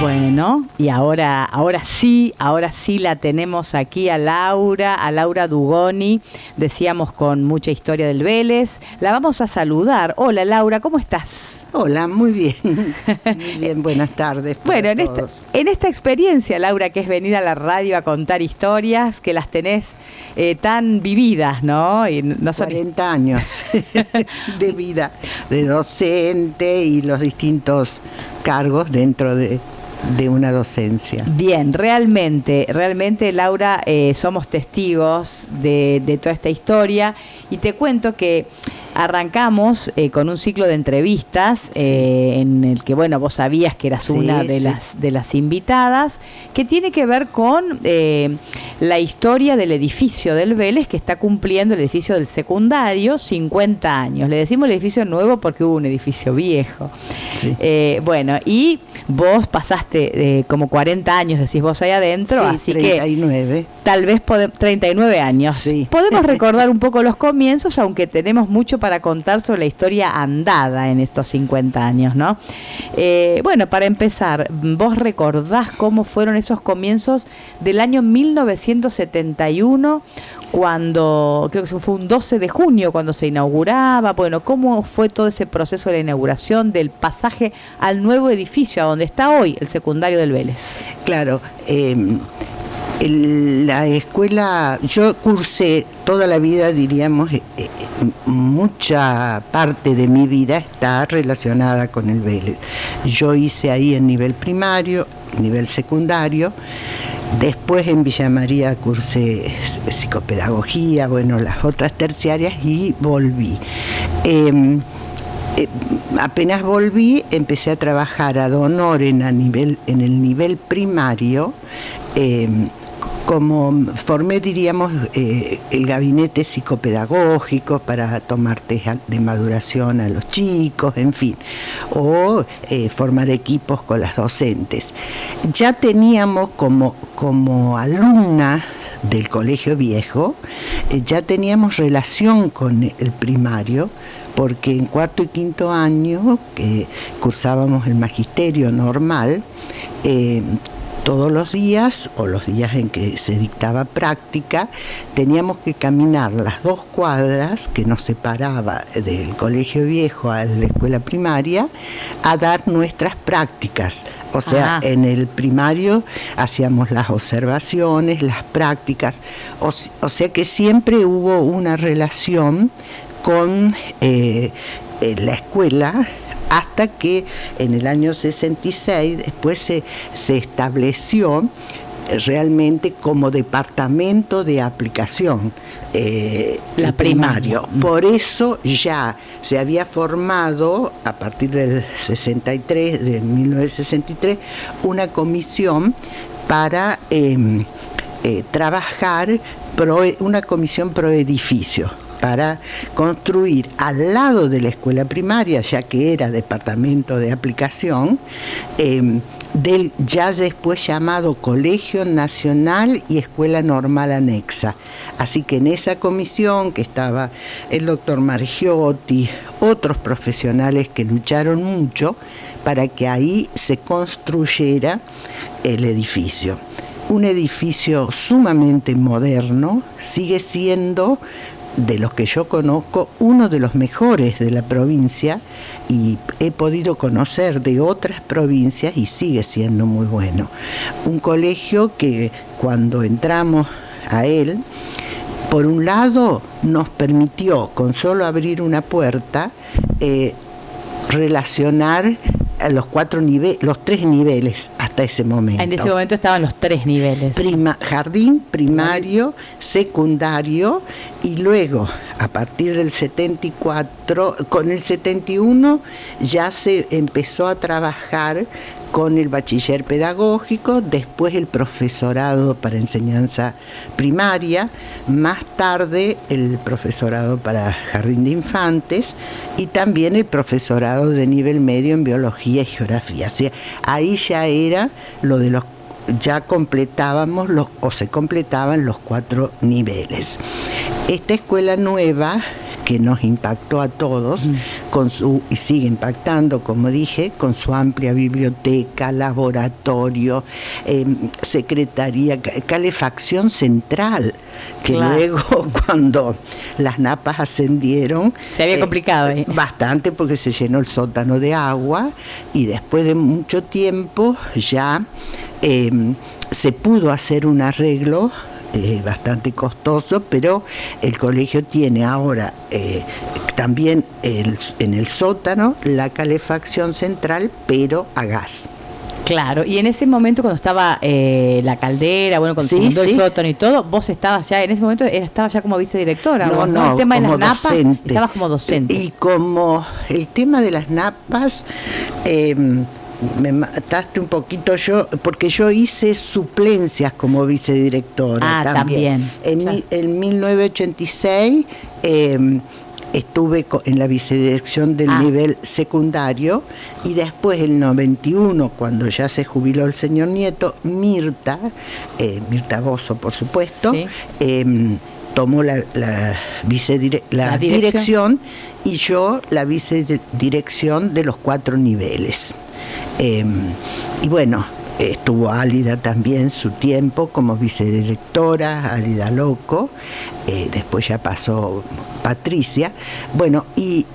Bueno, y ahora sí la tenemos aquí a Laura Dugoni, decíamos con mucha historia del Vélez. La vamos a saludar. Hola Laura, ¿cómo estás? Hola, muy bien. Muy bien, buenas tardes. Bueno, en esta experiencia, Laura, que es venir a la radio a contar historias, que las tenés tan vividas, ¿no? Y no son 40 años de vida, de docente y los distintos cargos dentro de una docencia. Bien, realmente, Laura, somos testigos de toda esta historia y te cuento que arrancamos con un ciclo de entrevistas en el que, bueno, vos sabías que eras una de las invitadas, que tiene que ver con la historia del edificio del Vélez, que está cumpliendo el edificio del secundario 50 años. Le decimos el edificio nuevo porque hubo un edificio viejo. Sí. Bueno, y vos pasaste como 40 años, decís vos ahí adentro, así 39. Que tal vez 39 años. Sí. Podemos recordar un poco los comienzos, aunque tenemos mucho para contar sobre la historia andada en estos 50 años, ¿no? Bueno, para empezar, ¿vos recordás cómo fueron esos comienzos del año 1971, cuando, creo que fue un 12 de junio cuando se inauguraba? Bueno, ¿cómo fue todo ese proceso de la inauguración del pasaje al nuevo edificio, a donde está hoy el secundario del Vélez? Claro, la escuela, yo cursé toda la vida, diríamos, mucha parte de mi vida está relacionada con el Vélez. Yo hice ahí en nivel primario, nivel secundario. Después en Villa María cursé psicopedagogía, bueno, las otras terciarias, y volví. Apenas volví, empecé a trabajar ad honorem en el nivel primario, como formé, diríamos, el gabinete psicopedagógico para tomar test de maduración a los chicos, en fin, o formar equipos con las docentes. Ya teníamos como alumna del Colegio Viejo, ya teníamos relación con el primario, porque en cuarto y quinto año, que cursábamos el magisterio normal, todos los días, o los días en que se dictaba práctica, teníamos que caminar las 2 cuadras que nos separaba del Colegio Viejo a la escuela primaria a dar nuestras prácticas. O sea, en el primario hacíamos las observaciones, las prácticas, o sea que siempre hubo una relación con la escuela, hasta que en el año 66 después se estableció realmente como departamento de aplicación la primario. Por eso ya se había formado a partir del 63, de 1963, una comisión para trabajar, una comisión pro edificio, para construir al lado de la escuela primaria, ya que era departamento de aplicación, del ya después llamado Colegio Nacional y Escuela Normal Anexa. Así que en esa comisión, que estaba el doctor Margiotti, otros profesionales que lucharon mucho para que ahí se construyera el edificio. Un edificio sumamente moderno, sigue siendo, de los que yo conozco, uno de los mejores de la provincia, y he podido conocer de otras provincias y sigue siendo muy bueno. Un colegio que cuando entramos a él, por un lado nos permitió, con solo abrir una puerta, relacionar a los 3 niveles hasta ese momento. En ese momento estaban los 3 niveles. Jardín, primario, secundario, y luego, a partir del 74, con el 71, ya se empezó a trabajar con el bachiller pedagógico, después el profesorado para enseñanza primaria, más tarde el profesorado para jardín de infantes y también el profesorado de nivel medio en biología y geografía. O sea, ahí ya era lo de los, ya completábamos se completaban los 4 niveles. Esta escuela nueva, que nos impactó a todos, y sigue impactando, como dije, con su amplia biblioteca, laboratorio, secretaría, calefacción central, que claro, luego cuando las napas ascendieron se había complicado bastante, porque se llenó el sótano de agua, y después de mucho tiempo ya se pudo hacer un arreglo bastante costoso, pero el colegio tiene ahora también en el sótano la calefacción central, pero a gas. Claro, y en ese momento cuando estaba la caldera, bueno, cuando se inundó el sótano y todo, vos estabas ya, en ese momento estabas ya como vicedirectora, no, el tema de las napas, docente. Estabas como docente. Y como el tema de las napas, me mataste un poquito porque yo hice suplencias como vicedirectora también. En 1986 estuve en la vicedirección del nivel secundario, y después el 91, cuando ya se jubiló el señor Nieto, Mirta Bozo, por supuesto, tomó la dirección, y yo la vicedirección de los 4 niveles. Y bueno, estuvo Álida también su tiempo como vicedirectora, Álida Loco, después ya pasó Patricia. Bueno, y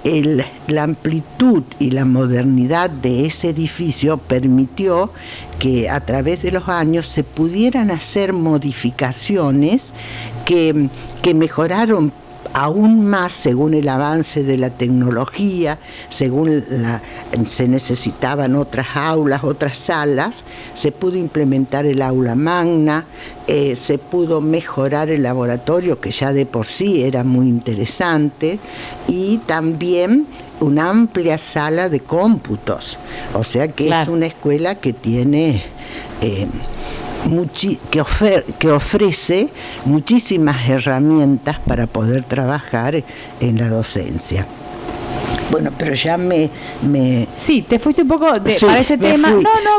la amplitud y la modernidad de ese edificio permitió que a través de los años se pudieran hacer modificaciones que mejoraron aún más según el avance de la tecnología, según se necesitaban otras aulas, otras salas, se pudo implementar el aula magna, se pudo mejorar el laboratorio, que ya de por sí era muy interesante, y también una amplia sala de cómputos. O sea que claro, es una escuela que tiene que ofrece muchísimas herramientas para poder trabajar en la docencia. Bueno, pero ya Sí, te fuiste un poco para ese tema.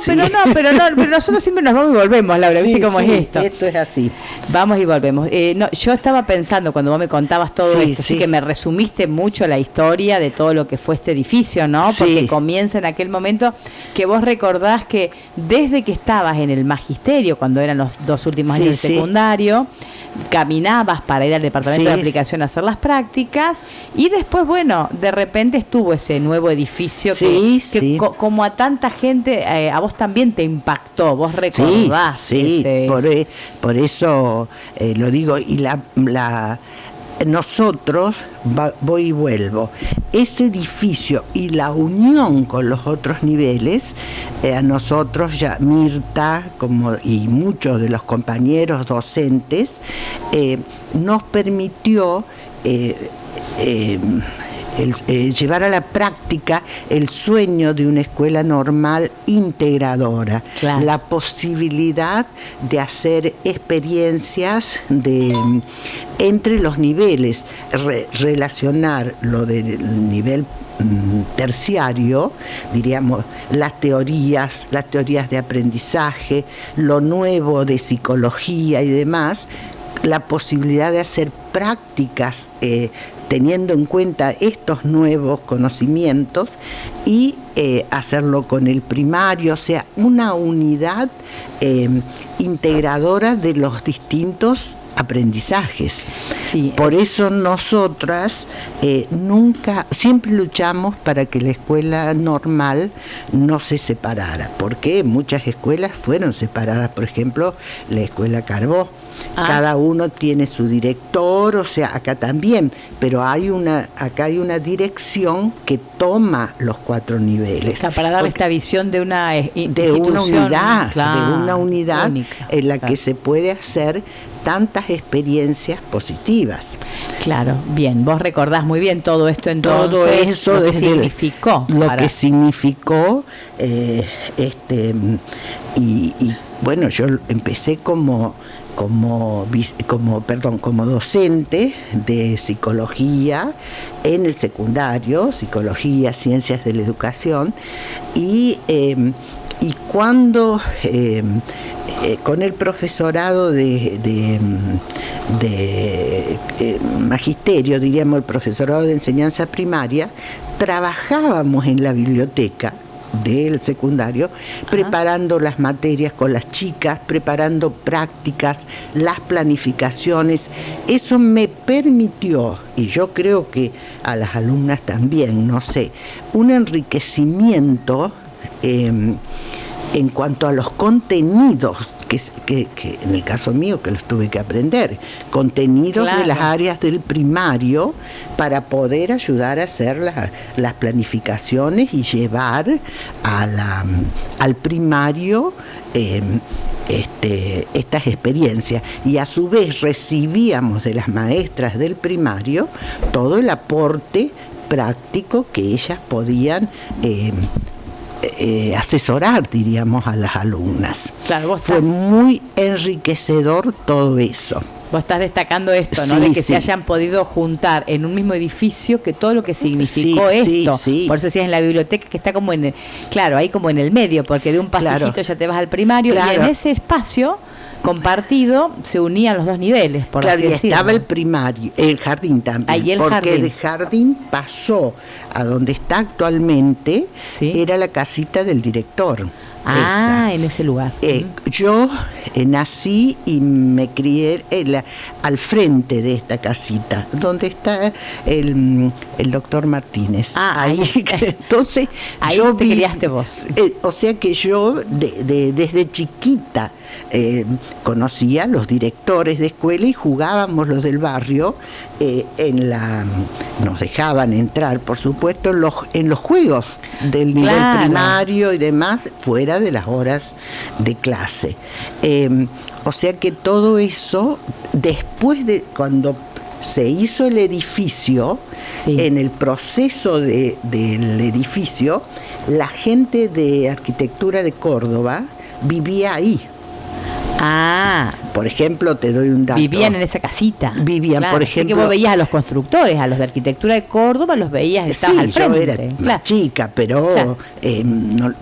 Fui, pero nosotros siempre nos vamos y volvemos, Laura, ¿viste cómo es esto? Esto es así. Vamos y volvemos. Yo estaba pensando, cuando vos me contabas todo esto, sí que me resumiste mucho la historia de todo lo que fue este edificio, ¿no? Porque comienza en aquel momento que vos recordás que desde que estabas en el magisterio, cuando eran los 2 últimos años del secundario, caminabas para ir al departamento de aplicación a hacer las prácticas, y después, bueno, de repente estuvo ese nuevo edificio que como a tanta gente, a vos también te impactó, vos recordás. Sí, por eso lo digo, y nosotros, voy y vuelvo, ese edificio y la unión con los otros niveles, a nosotros ya, Mirta y muchos de los compañeros docentes, nos permitió llevar a la práctica el sueño de una escuela normal integradora, la posibilidad de hacer experiencias entre los niveles, relacionar lo del nivel terciario, diríamos, las teorías de aprendizaje, lo nuevo de psicología y demás, la posibilidad de hacer prácticas teniendo en cuenta estos nuevos conocimientos, y hacerlo con el primario, o sea, una unidad integradora de los distintos aprendizajes. Por eso nosotras siempre luchamos para que la escuela normal no se separara, porque muchas escuelas fueron separadas. Por ejemplo, la escuela Carbó, cada uno tiene su director, o sea, acá también, pero acá hay una dirección que toma los 4 niveles. O sea, para dar esta visión de una unidad en la que se puede hacer tantas experiencias positivas. Claro, bien, vos recordás muy bien todo esto, entonces, todo eso lo que significó. Que significó, y bueno, yo empecé como docente de psicología en el secundario, psicología, ciencias de la educación, y y cuando con el profesorado de magisterio, diríamos el profesorado de enseñanza primaria, trabajábamos en la biblioteca del secundario, preparando las materias con las chicas, preparando prácticas, las planificaciones. Eso me permitió, y yo creo que a las alumnas también, no sé, un enriquecimiento en cuanto a los contenidos, que en el caso mío que los tuve que aprender, contenidos de las áreas del primario para poder ayudar a hacer las planificaciones y llevar al primario estas experiencias. Y a su vez recibíamos de las maestras del primario todo el aporte práctico que ellas podían asesorar, diríamos, a las alumnas. Claro, fue muy enriquecedor todo eso. Vos estás destacando esto, ¿no? Sí, de que se hayan podido juntar en un mismo edificio, que todo lo que significó esto. Por eso decías en la biblioteca que está como claro, ahí como en el medio, porque de un pasillito ya te vas al primario, y en ese espacio compartido se unían los dos niveles, por así decirlo. Estaba el primario, el jardín también, el jardín pasó a donde está actualmente, era la casita del director. En ese lugar. Yo nací y me crié al frente de esta casita, donde está el doctor Martínez. Entonces, ahí te criaste vos. O sea que yo desde chiquita conocía a los directores de escuela y jugábamos los del barrio nos dejaban entrar, por supuesto, en los juegos del nivel primario y demás, fuera de las horas de clase. O sea que todo eso, después de cuando se hizo el edificio, en el proceso del edificio, la gente de arquitectura de Córdoba vivía ahí. Por ejemplo, te doy un dato. Vivían en esa casita. Vivían, por ejemplo. Así que vos veías a los constructores, a los de arquitectura de Córdoba, los veías, estabas al frente. Yo era más chica, pero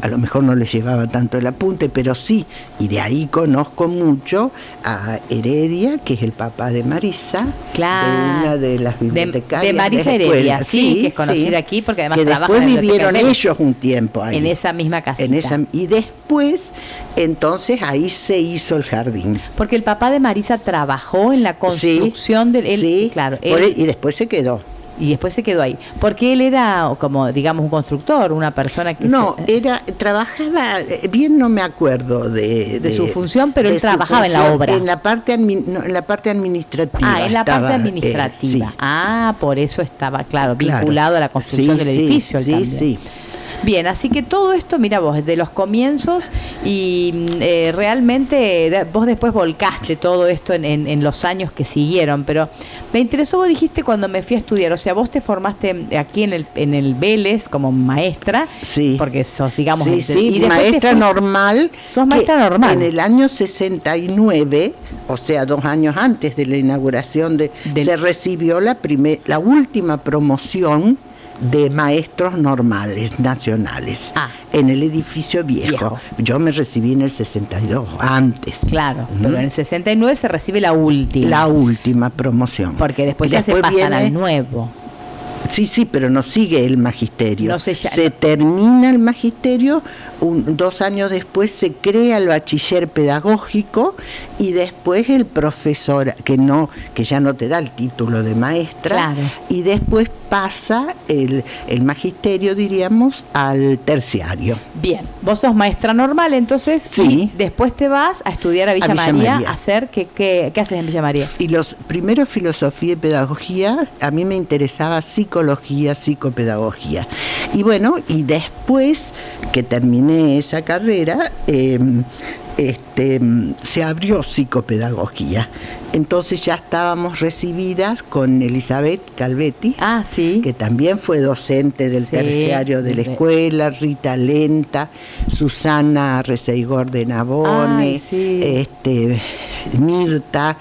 a lo mejor no les llevaba tanto el apunte, pero sí. Y de ahí conozco mucho a Heredia, que es el papá de Marisa, de una de las bibliotecarias. De Marisa Heredia, que es conocida aquí, porque además que trabaja después vivieron ellos un tiempo ahí. En esa misma casita. Y después, entonces, ahí se hizo el jardín. Porque el papá de Marisa trabajó en la construcción del... y después se quedó. Y después se quedó ahí. Porque él era como, digamos, un constructor, una persona que... trabajaba, bien no me acuerdo de su función, pero él trabajaba en la obra. En la parte administrativa. En la parte administrativa. Por eso estaba, vinculado a la construcción del edificio. Sí. Bien, así que todo esto, mira vos, de los comienzos y realmente vos después volcaste todo esto en los años que siguieron, pero me interesó, vos dijiste cuando me fui a estudiar, o sea, vos te formaste aquí en el Vélez como maestra, porque sos, digamos... maestra normal. Sos maestra normal. En el año 69, o sea, 2 años antes de la inauguración se recibió la última promoción de maestros normales, nacionales, en el edificio viejo. Yo me recibí en el 62, antes. Claro, pero en el 69 se recibe la última. La última promoción. Porque después ya se pasan al nuevo. Sí, pero no sigue el magisterio. Se termina el magisterio, 2 años después se crea el bachiller pedagógico y después el profesor, que ya no te da el título de maestra, y después pasa el magisterio, diríamos, al terciario. Bien, vos sos maestra normal, entonces, y después te vas a estudiar a Villa María, a hacer, ¿qué haces en Villa María? Primero filosofía y pedagogía, a mí me interesaba psicología, psicopedagogía. Y bueno, y después que terminé esa carrera, se abrió psicopedagogía. Entonces ya estábamos recibidas con Elizabeth Calvetti, que también fue docente del terciario de la escuela, Rita Lenta, Susana Reseigor de Nabone, Mirta,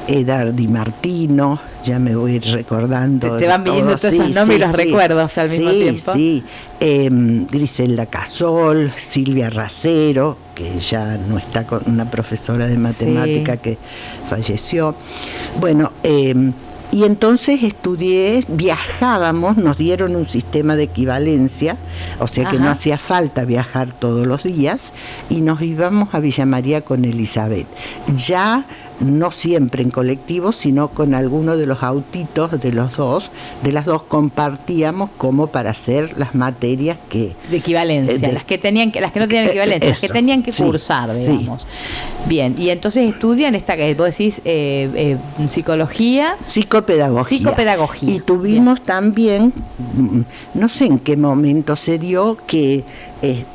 Edar Di Martino, ya me voy recordando. Te van viniendo todos esos nombres y los recuerdos al mismo tiempo. Sí, Griselda Casol, Silvia Racero, que ya no está, con una profesora de matemática que falleció. Bueno, y entonces viajábamos, nos dieron un sistema de equivalencia, o sea que no hacía falta viajar todos los días, y nos íbamos a Villa María con Elizabeth. Ya no siempre en colectivo, sino con alguno de los autitos de las dos compartíamos como para hacer las materias que... De equivalencia, las que no tenían equivalencia, las que tenían que cursar, digamos. Sí. Bien, y entonces estudian esta que vos decís, psicología... Psicopedagogía. Y tuvimos también, no sé en qué momento se dio, que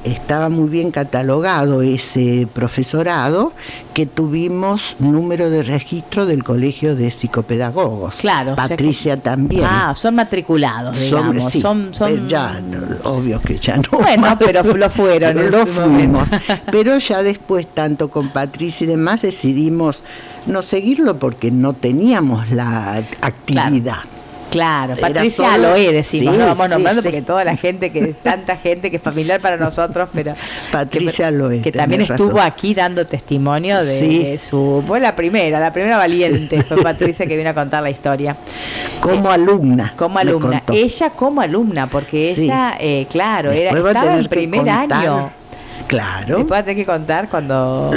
estaba muy bien catalogado ese profesorado, que tuvimos número de registro del Colegio de Psicopedagogos. Claro. Patricia también. Son matriculados, digamos. Son ya, obvio que ya no. Bueno, pero lo fueron. Lo fuimos. Pero ya después, tanto con Patricia y demás, decidimos no seguirlo porque no teníamos la actividad. Claro, Patricia Aloé decimos, no vamos nombrando porque toda la gente tanta gente que es familiar para nosotros, pero Patricia Aloé, que también estuvo aquí dando testimonio de su, fue la primera valiente, fue Patricia que vino a contar la historia. Como alumna. Ella como alumna, porque ella, claro, estaba en primer año. Claro. Después va a tener que contar cuando...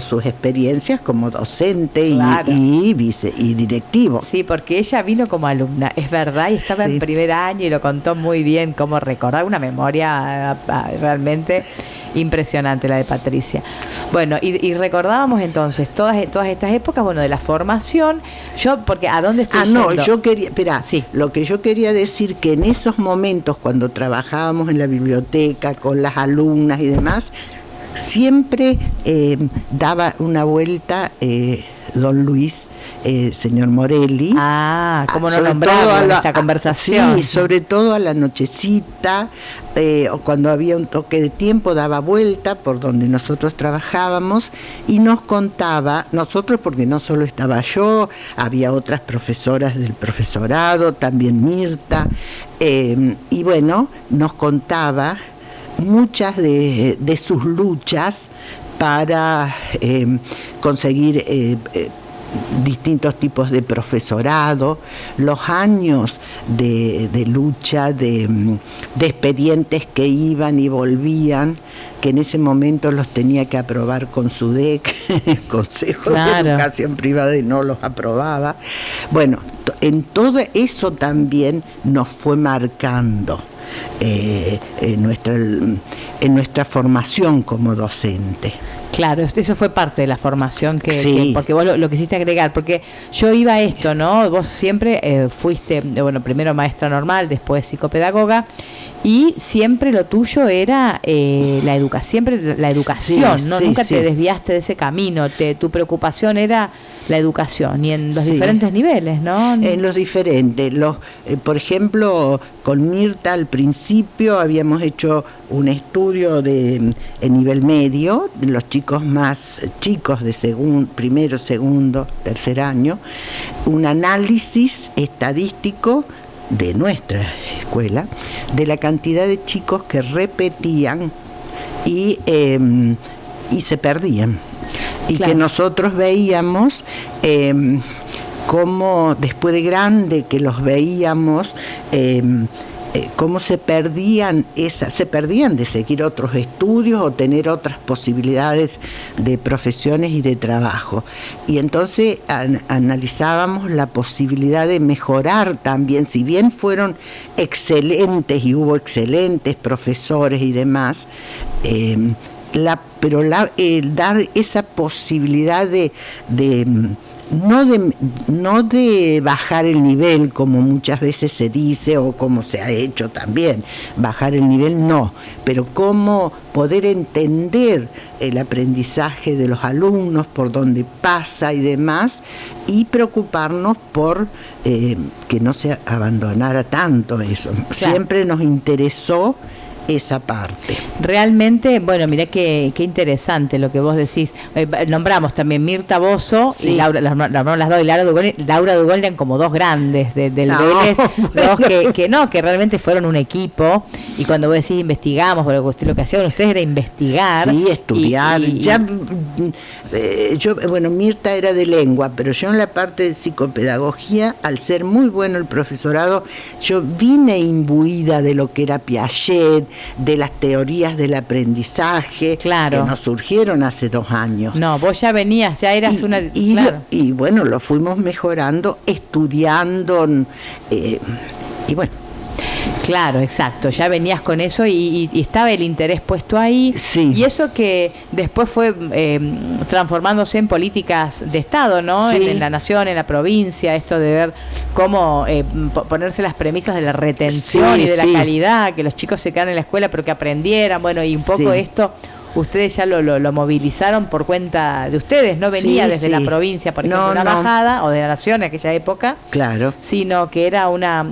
sus experiencias como docente y directivo. Sí, porque ella vino como alumna, es verdad, y estaba en primer año y lo contó muy bien, como recordar, una memoria realmente impresionante la de Patricia. Bueno, y recordábamos entonces todas estas épocas, bueno, de la formación. Porque ¿a dónde estoy yendo? Yo quería, lo que yo quería decir, que en esos momentos cuando trabajábamos en la biblioteca con las alumnas y demás, siempre daba una vuelta don Luis, señor Morelli. ¿Cómo no nombrarlo en esta conversación? Sí, sobre todo a la nochecita, o cuando había un toque de tiempo, daba vuelta por donde nosotros trabajábamos y nos contaba, nosotros porque no solo estaba yo, había otras profesoras del profesorado, también Mirta, y bueno, nos contaba muchas de sus luchas para conseguir distintos tipos de profesorado, los años de lucha, de expedientes que iban y volvían, que en ese momento los tenía que aprobar con SUDEC, el Consejo de Educación Privada, y no los aprobaba. Bueno, en todo eso también nos fue marcando en nuestra formación como docente. Claro, eso fue parte de la formación porque vos lo quisiste agregar, porque yo iba a esto, ¿no? Vos siempre fuiste, primero maestra normal, después psicopedagoga, y siempre lo tuyo era la educación, ¿no? Nunca te desviaste de ese camino, tu preocupación era la educación, y en los diferentes niveles, ¿no? En los diferentes, por ejemplo, con Mirta al principio habíamos hecho un estudio en nivel medio, los chicos más chicos de primero, segundo, tercer año, un análisis estadístico de nuestra escuela, de la cantidad de chicos que repetían y se perdían. Y que nosotros veíamos cómo después de grande que los veíamos, cómo se perdían de seguir otros estudios o tener otras posibilidades de profesiones y de trabajo. Y entonces analizábamos la posibilidad de mejorar también, si bien fueron excelentes y hubo excelentes profesores y demás, pero dar esa posibilidad no de bajar el nivel, como muchas veces se dice o como se ha hecho también, bajar el nivel no, pero cómo poder entender el aprendizaje de los alumnos, por dónde pasa y demás, y preocuparnos por que no se abandonara tanto eso. Claro. Siempre nos interesó esa parte. Realmente, bueno, mirá qué interesante lo que vos decís. Nombramos también Mirta Bozzo y Laura, las dos, y Laura Dugón eran como dos grandes del Vélez, dos que realmente fueron un equipo. Y cuando vos decís investigamos, porque lo que hacían ustedes era investigar. Sí, estudiar. Bueno, Mirta era de lengua, pero yo en la parte de psicopedagogía, al ser muy bueno el profesorado, yo vine imbuida de lo que era Piaget, de las teorías del aprendizaje, claro, que nos surgieron hace 2 años. No, vos ya venías, ya eras y bueno, lo fuimos mejorando, estudiando, y bueno. Claro, exacto, ya venías con eso y estaba el interés puesto ahí. Sí. Y eso que después fue transformándose en políticas de Estado, ¿no? Sí. En la nación, en la provincia, esto de ver cómo ponerse las premisas de la retención y de la calidad, que los chicos se quedan en la escuela pero que aprendieran, bueno, y un poco esto. Ustedes ya lo movilizaron por cuenta de ustedes, no venía desde la provincia, por ejemplo, una bajada, o de la nación en aquella época, claro, sino que era una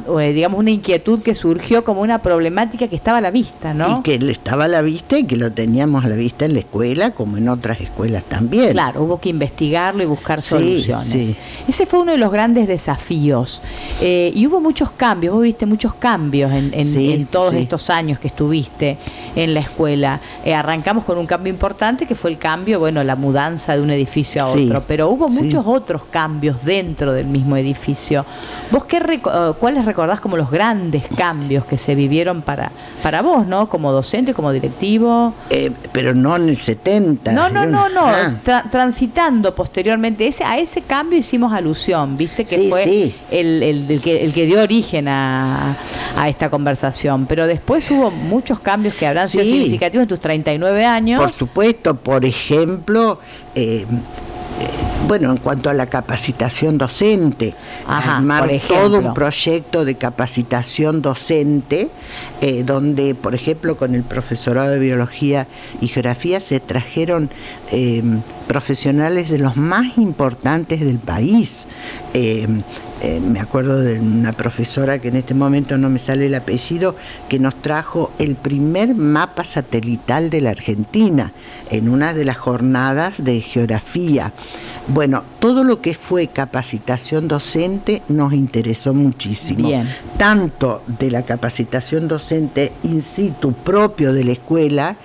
inquietud que surgió como una problemática que estaba a la vista, ¿no? Y que estaba a la vista y que lo teníamos a la vista en la escuela, como en otras escuelas también. Claro, hubo que investigarlo y buscar soluciones. Sí. Ese fue uno de los grandes desafíos. Y hubo muchos cambios, vos viste muchos cambios en todos estos años que estuviste en la escuela. Arrancamos con un cambio importante que fue el cambio, bueno, la mudanza de un edificio a otro, pero hubo muchos otros cambios dentro del mismo edificio. ¿Vos cuáles recordás como los grandes cambios que se vivieron para vos, ¿no? Como docente, como directivo. Pero no en el 70. No. Transitando posteriormente. A ese cambio hicimos alusión, ¿viste? Que fue el que dio origen a esta conversación. Pero después hubo muchos cambios que habrán sido significativos en tus 39 años. Por supuesto, por ejemplo, bueno, en cuanto a la capacitación docente, armar todo un proyecto de capacitación docente, donde, por ejemplo, con el profesorado de biología y geografía se trajeron profesionales de los más importantes del país. Me acuerdo de una profesora que en este momento no me sale el apellido, que nos trajo el primer mapa satelital de la Argentina en una de las jornadas de geografía. Bueno, todo lo que fue capacitación docente nos interesó muchísimo. Bien. Tanto de la capacitación docente in situ propio de la escuela,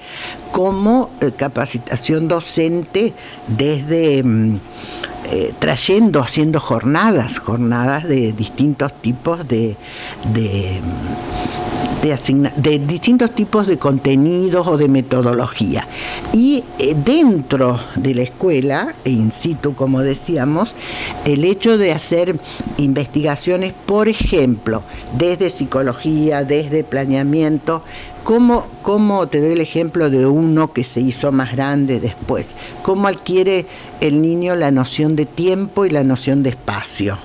como capacitación docente desde haciendo jornadas de distintos tipos de distintos tipos de contenidos o de metodología. Y dentro de la escuela, in situ, como decíamos, el hecho de hacer investigaciones, por ejemplo, desde psicología, desde planeamiento, ¿Cómo te doy el ejemplo de uno que se hizo más grande después? ¿Cómo adquiere el niño la noción de tiempo y la noción de espacio?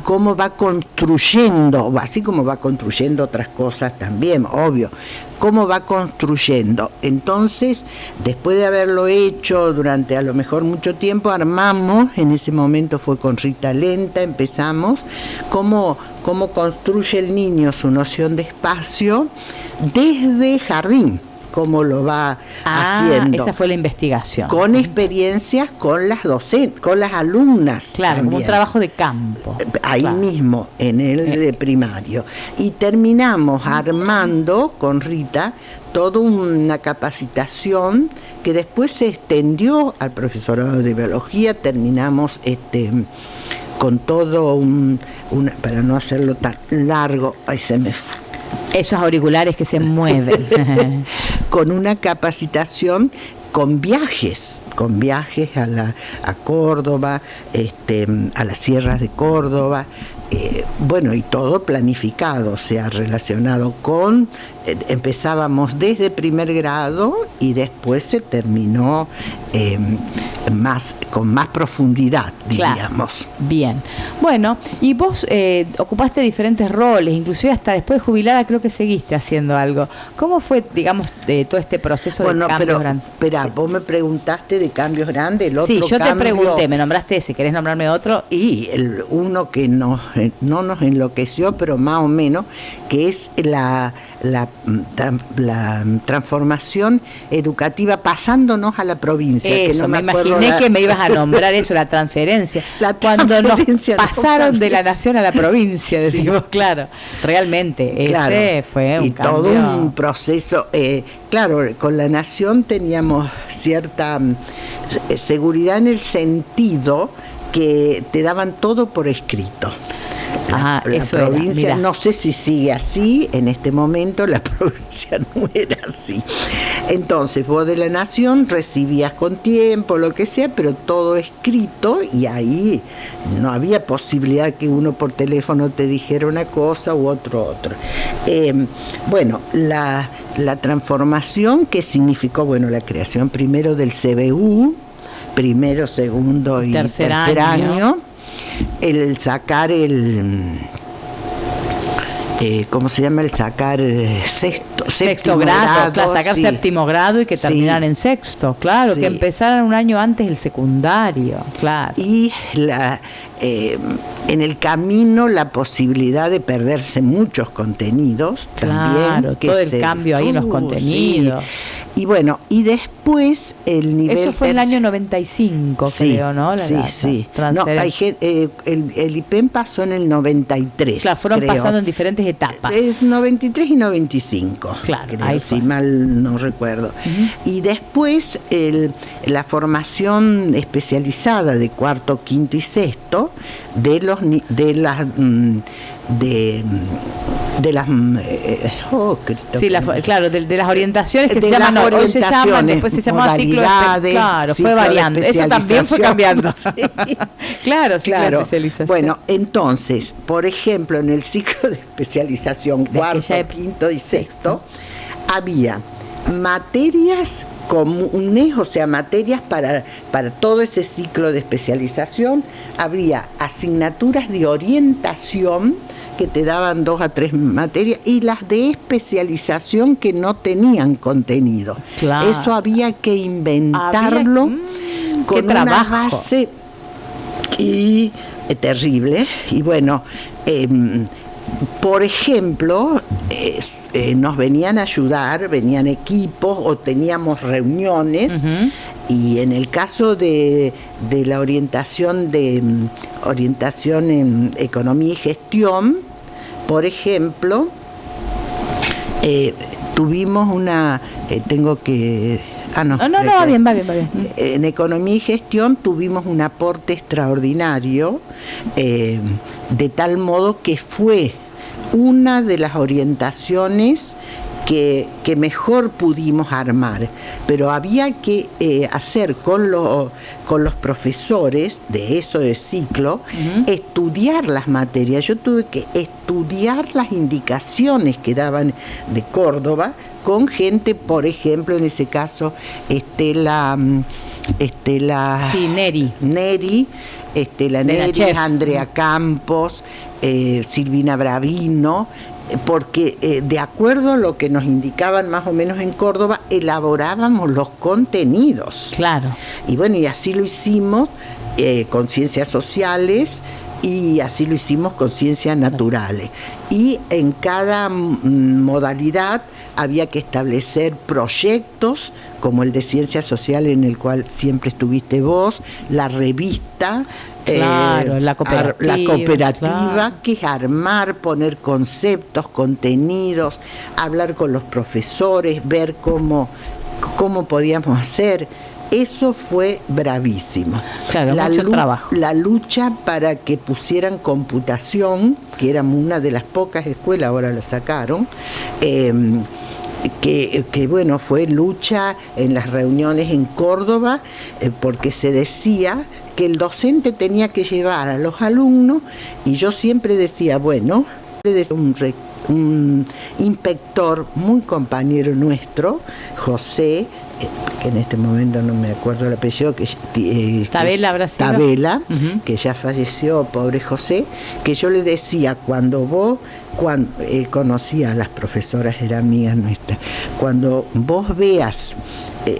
¿Cómo va construyendo, así como va construyendo otras cosas también, obvio? ¿Cómo va construyendo? Entonces, después de haberlo hecho durante a lo mejor mucho tiempo, armamos, en ese momento fue con Rita Lenta, empezamos, cómo construye el niño su noción de espacio desde jardín, cómo lo va haciendo. Esa fue la investigación. Con experiencias con las docentes, con las alumnas. Claro, también. Como un trabajo de campo. Ahí mismo, en el primario. Y terminamos armando con Rita toda una capacitación que después se extendió al profesorado de biología. Terminamos con todo para no hacerlo tan largo, ahí se me fue. Esos auriculares que se mueven. Con una capacitación con viajes a Córdoba, a las sierras de Córdoba, bueno, y todo planificado, o sea, relacionado con, empezábamos desde primer grado y después se terminó con más profundidad, diríamos. Claro. Bien. Bueno, y vos ocupaste diferentes roles, inclusive hasta después de jubilada creo que seguiste haciendo algo. ¿Cómo fue, digamos, todo este proceso de cambios grandes? Espera, vos me preguntaste de cambios grandes, el otro Sí, yo cambio, te pregunté, me nombraste ese, ¿querés nombrarme otro? Y uno que no nos enloqueció, pero más o menos, que es la la transformación educativa pasándonos a la provincia. Eso, que no me imaginé que me ibas a nombrar eso, la transferencia. Cuando nos pasaron de la nación a la provincia, decimos, sí. Claro, realmente, claro, ese fue un cambio. Todo un proceso, claro, con la nación teníamos cierta seguridad en el sentido que te daban todo por escrito. La provincia, no sé si sigue así, en este momento la provincia no era así. Entonces vos de la nación recibías con tiempo, lo que sea, pero todo escrito, y ahí no había posibilidad que uno por teléfono te dijera una cosa u otro. Bueno, la transformación que significó, bueno, la creación primero del CBU, primero, segundo y tercer año. El sacar ¿cómo se llama? El sacar sexto grado, claro, sacar sí. Séptimo grado y que terminaran sí. En sexto, claro, sí. Que empezaran un año antes el secundario, claro. Y en el camino la posibilidad de perderse muchos contenidos, claro, también. Todo el cambio ahí en los contenidos. Sí. Y bueno, y después el nivel... Eso fue en el año 95, sí, creo, ¿no? Sí. No, el IPEM pasó en el 93, claro, fueron creo. Pasando en diferentes etapas. Es 93 y 95, claro, creo, ahí si mal no recuerdo. Y después la formación especializada de cuarto, quinto y sexto de las claro, de las orientaciones que se llaman hoy se llaman, después se llamaba ciclo claro, fue variando, eso también fue cambiando. Sí. Claro, de especialización. Bueno, entonces, por ejemplo, en el ciclo de especialización cuarto, quinto y sexto, había materias comunes, o sea, materias para todo ese ciclo de especialización. Habría asignaturas de orientación que te daban 2 a 3 materias y las de especialización que no tenían contenido. Claro. Eso había que inventarlo con una base y terrible. Y bueno, por ejemplo, nos venían a ayudar, venían equipos o teníamos reuniones, y en el caso de la orientación en economía y gestión, por ejemplo, tuvimos una, va bien. En economía y gestión tuvimos un aporte extraordinario, de tal modo que fue una de las orientaciones que mejor pudimos armar, pero había que hacer con los profesores de eso de ciclo, estudiar las materias. Yo tuve que estudiar las indicaciones que daban de Córdoba con gente, por ejemplo, en ese caso, Estela Neri, Andrea Campos, Silvina Bravino, porque de acuerdo a lo que nos indicaban más o menos en Córdoba, elaborábamos los contenidos. Claro. Y bueno, y así lo hicimos con ciencias sociales y así lo hicimos con ciencias naturales. Y en cada modalidad había que establecer proyectos, como el de ciencias sociales en el cual siempre estuviste vos, la revista, la cooperativa, claro. Que es armar, poner conceptos, contenidos, hablar con los profesores, ver cómo podíamos hacer. Eso fue bravísimo. Claro, mucho trabajo. La lucha para que pusieran computación, que era una de las pocas escuelas, ahora la sacaron, que bueno, fue lucha en las reuniones en Córdoba, porque se decía que el docente tenía que llevar a los alumnos, y yo siempre decía, bueno, un inspector muy compañero nuestro, José, que en este momento no me acuerdo el apellido, Tabela, que ya falleció, pobre José, que yo le decía, cuando conocía a las profesoras, eran amigas nuestras, cuando vos veas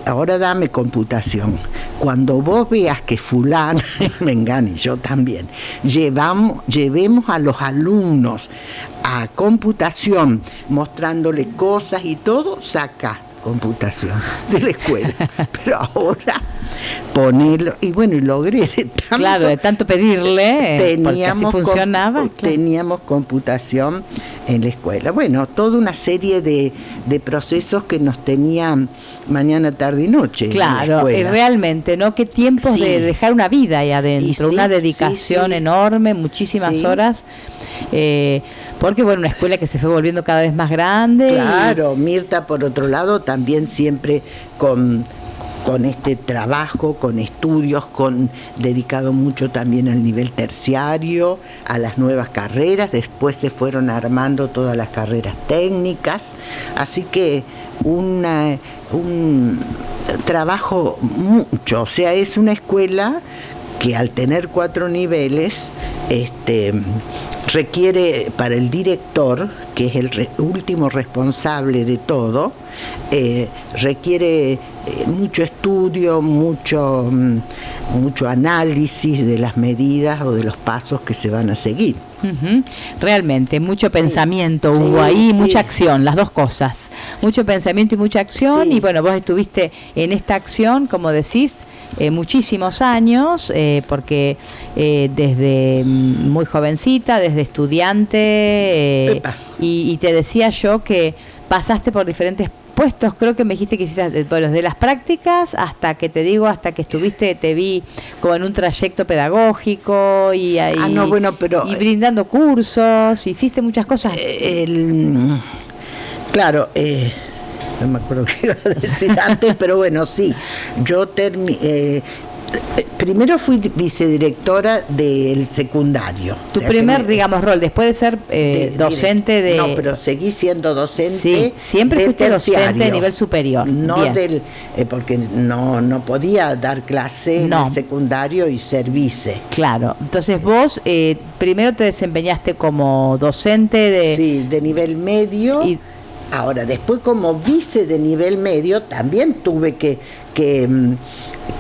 ahora dame computación. Cuando vos veas que fulano, Mengán y yo también, llevemos a los alumnos a computación, mostrándole cosas y todo, saca computación de la escuela. Pero ahora ponerlo, y bueno, y logré de tanto, claro, de tanto pedirle, porque así funcionaba. Claro. Teníamos computación en la escuela. Bueno, toda una serie de procesos que nos tenían mañana, tarde y noche. Claro, y realmente, ¿no? Qué tiempos de dejar una vida ahí adentro, una dedicación enorme, muchísimas horas. Porque bueno, una escuela que se fue volviendo cada vez más grande. Claro, Mirta por otro lado también siempre con este trabajo, con estudios, dedicado mucho también al nivel terciario, a las nuevas carreras. Después se fueron armando todas las carreras técnicas, así que un trabajo mucho, o sea, es una escuela que al tener 4 niveles, requiere para el director, que es el último responsable de todo, requiere mucho estudio, mucho análisis de las medidas o de los pasos que se van a seguir. Realmente, mucho pensamiento hubo ahí, mucha acción, las dos cosas, mucho pensamiento y mucha acción, y bueno, vos estuviste en esta acción, como decís, muchísimos años, porque desde muy jovencita, desde estudiante, y te decía yo que pasaste por diferentes puestos, creo que me dijiste que hiciste, bueno, de las prácticas hasta que estuviste, te vi como en un trayecto pedagógico y brindando cursos, hiciste muchas cosas. Claro, no me acuerdo qué iba a decir antes, pero bueno, sí, yo primero fui vicedirectora del secundario. Tu primer, digamos, rol, después de ser docente de... No, pero seguí siendo docente. Sí, siempre fuiste docente de nivel superior. No porque no podía dar clase en el secundario y ser vice. Claro, entonces vos primero te desempeñaste como docente de... Sí, de nivel medio. Ahora, después como vice de nivel medio, también tuve que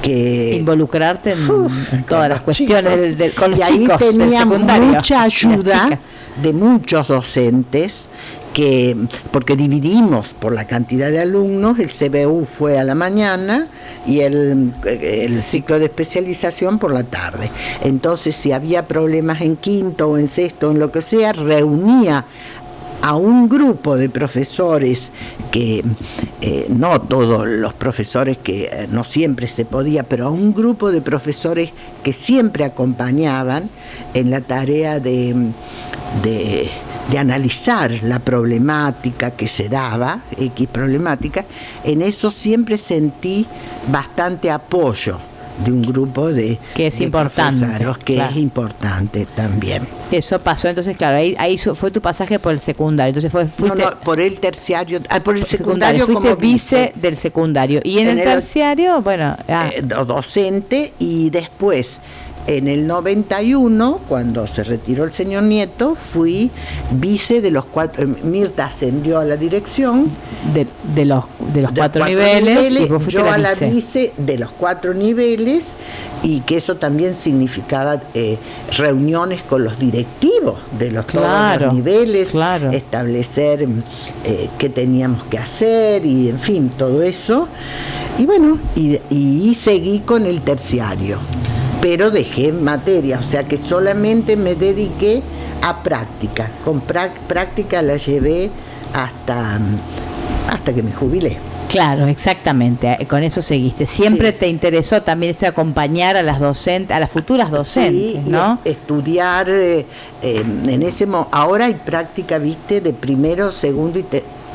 involucrarte en todas las cuestiones con los chicos. Y ahí tenía mucha ayuda de muchos docentes, porque dividimos por la cantidad de alumnos, el CBU fue a la mañana y el ciclo de especialización por la tarde. Entonces, si había problemas en quinto o en sexto, en lo que sea, reunía a un grupo de profesores que, no todos los profesores, que no siempre se podía, pero a un grupo de profesores que siempre acompañaban en la tarea de analizar la problemática que se daba, X problemática. En eso siempre sentí bastante apoyo de un grupo de importante, que es importante también. Eso pasó, entonces claro, ahí fue tu pasaje por el secundario, entonces fuiste por el terciario, por el secundario fuiste como vice del secundario, y en el terciario, bueno, docente, y después en el 91, cuando se retiró el señor Nieto, fui vice de los 4. Mirta ascendió a la dirección de los 4 niveles, y vos fuiste yo a la vice de los 4 niveles, y que eso también significaba reuniones con los directivos de todos los niveles, establecer qué teníamos que hacer, y en fin, todo eso. Y bueno, y seguí con el terciario, pero dejé materia, o sea que solamente me dediqué a práctica. Con práctica la llevé hasta que me jubilé. Claro, exactamente, con eso seguiste. Siempre te interesó también esto de acompañar a las docentes, a las futuras docentes, ¿no? Y estudiar en ese ahora hay práctica, viste, de primero, segundo y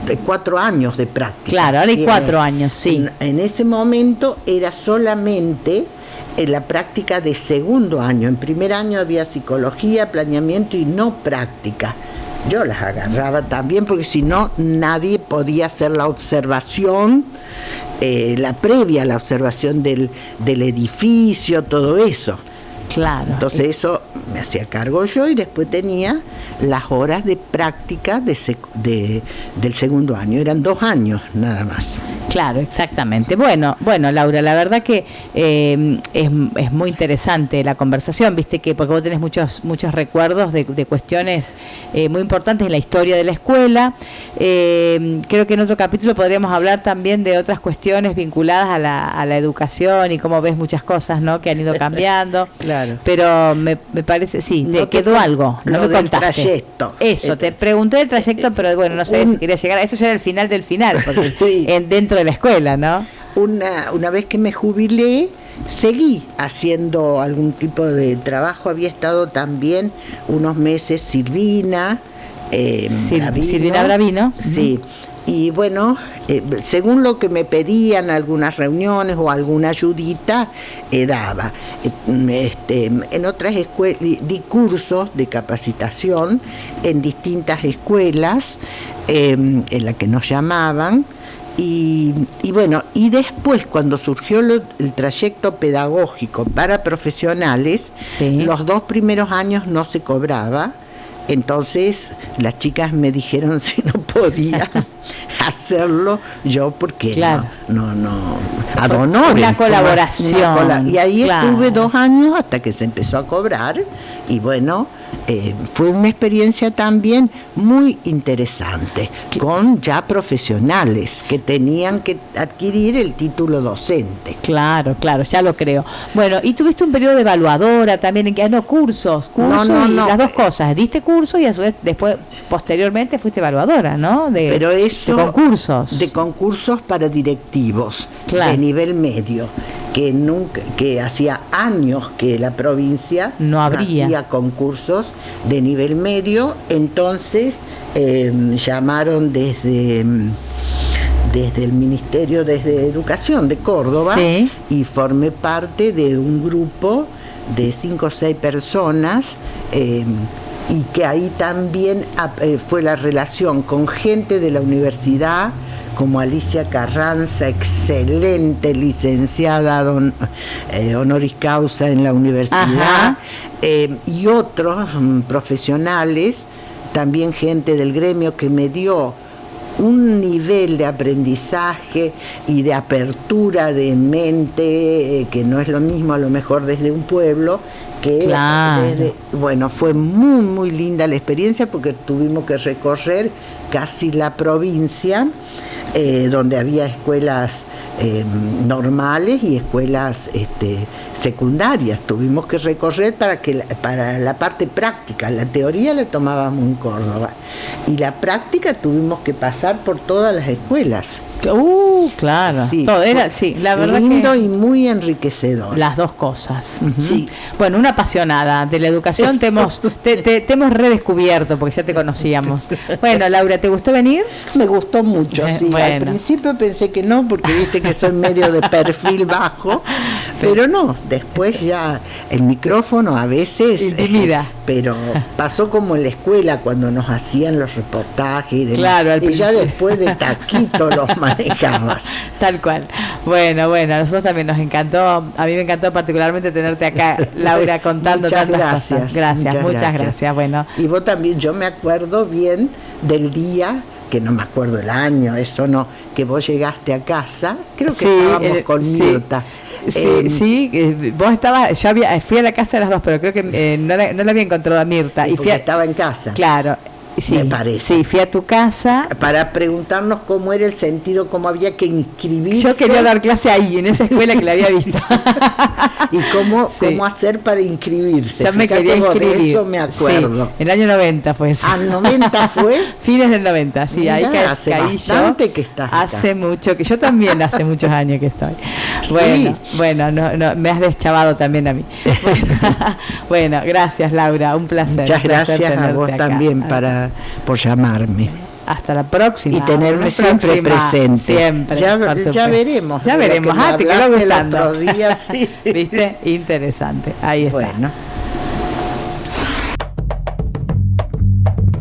de 4 años de práctica. Claro, ahora hay 4 años, sí. En ese momento era solamente la práctica de segundo año. En primer año había psicología, planeamiento y no práctica. Yo las agarraba también, porque si no, nadie podía hacer la observación, la previa a la observación del edificio, todo eso. Claro. Entonces eso me hacía cargo yo y después tenía las horas de práctica del segundo año. Eran 2 años nada más. Claro, exactamente. Bueno, Laura, la verdad que es muy interesante la conversación, viste que porque vos tenés muchos recuerdos de cuestiones muy importantes en la historia de la escuela. Creo que en otro capítulo podríamos hablar también de otras cuestiones vinculadas a la educación y cómo ves muchas cosas, ¿no? Que han ido cambiando. Claro. Pero me parece, sí, no te quedó algo, no me contaste. Trayecto. Eso, te pregunté del trayecto, pero bueno, no sé si quería llegar a eso, ya era el final del final, porque sí. Dentro de la escuela, ¿no? Una vez que me jubilé, seguí haciendo algún tipo de trabajo. Había estado también unos meses Silvina Bravino. Sí. Y bueno, según lo que me pedían algunas reuniones o alguna ayudita, daba. En otras escuelas di cursos de capacitación en distintas escuelas en las que nos llamaban. Y bueno, y después cuando surgió el trayecto pedagógico para profesionales, sí. Los 2 primeros años no se cobraba. Entonces las chicas me dijeron si no podía hacerlo yo, porque claro. no ad honorem, una colaboración. Y ahí claro. Estuve 2 años hasta que se empezó a cobrar. Y bueno, fue una experiencia también muy interesante, con ya profesionales que tenían que adquirir el título docente. Claro, ya lo creo. Bueno, y tuviste un periodo de evaluadora también, en que cursos no, las dos cosas, diste cursos y a su vez después, posteriormente fuiste evaluadora, ¿no? Pero eso, de concursos. De concursos para directivos, claro. De nivel medio. Que hacía años que la provincia no hacía concursos de nivel medio. Entonces llamaron desde el Ministerio de Educación de Córdoba, sí. Y formé parte de un grupo de 5 o 6 personas, y que ahí también fue la relación con gente de la universidad, como Alicia Carranza, excelente licenciada honoris causa en la universidad, y otros profesionales, también gente del gremio, que me dio un nivel de aprendizaje y de apertura de mente, que no es lo mismo a lo mejor desde un pueblo, que claro. Bueno, fue muy, muy linda la experiencia, porque tuvimos que recorrer casi la provincia, donde había escuelas normales y escuelas secundarias. Tuvimos que recorrer para la parte práctica. La teoría la tomábamos en Córdoba y la práctica tuvimos que pasar por todas las escuelas. Claro. Sí, todo era, sí, la verdad lindo y muy enriquecedor. Las dos cosas. Uh-huh. Sí. Bueno, una apasionada de la educación te hemos redescubierto, porque ya te conocíamos. Bueno, Laura, ¿te gustó venir? Me gustó mucho, sí. Bueno. Al principio pensé que no, porque viste que soy medio de perfil bajo, pero no, después ya el micrófono a veces intimida. Pero pasó como en la escuela cuando nos hacían los reportajes y demás. Claro, y ya después de taquito los manejabas. Tal cual. Bueno, a nosotros también nos encantó, a mí me encantó particularmente tenerte acá, Laura, contando tantas cosas. Muchas gracias. Bueno. Y vos también, yo me acuerdo bien del día, que no me acuerdo el año, eso no, que vos llegaste a casa, creo que estábamos con Mirta. Vos estabas, fui a la casa de las dos, pero creo que no la había encontrado a Mirta. Y estaba en casa. Claro. Sí, me parece. Sí, fui a tu casa. Para preguntarnos cómo era el sentido, cómo había que inscribirse. Yo quería dar clase ahí, en esa escuela que la había visto. Y cómo hacer para inscribirse. Ya me quería inscribir. De eso me acuerdo. Sí, el año 90 fue eso. ¿Al 90 fue? Fines del 90, sí. Mirá, ahí hace caí bastante yo. Que estás hace acá. Mucho, que yo también hace muchos años que estoy. Sí. Bueno, no, me has deschavado también a mí. Bueno, gracias, Laura, un placer. Muchas gracias a vos acá. También por llamarme. Hasta la próxima. Y tenerme siempre presente. Siempre. Ya veremos. Ya veremos. Te quedó gustando. Otro día, sí. ¿Viste? Interesante. Ahí está. Bueno.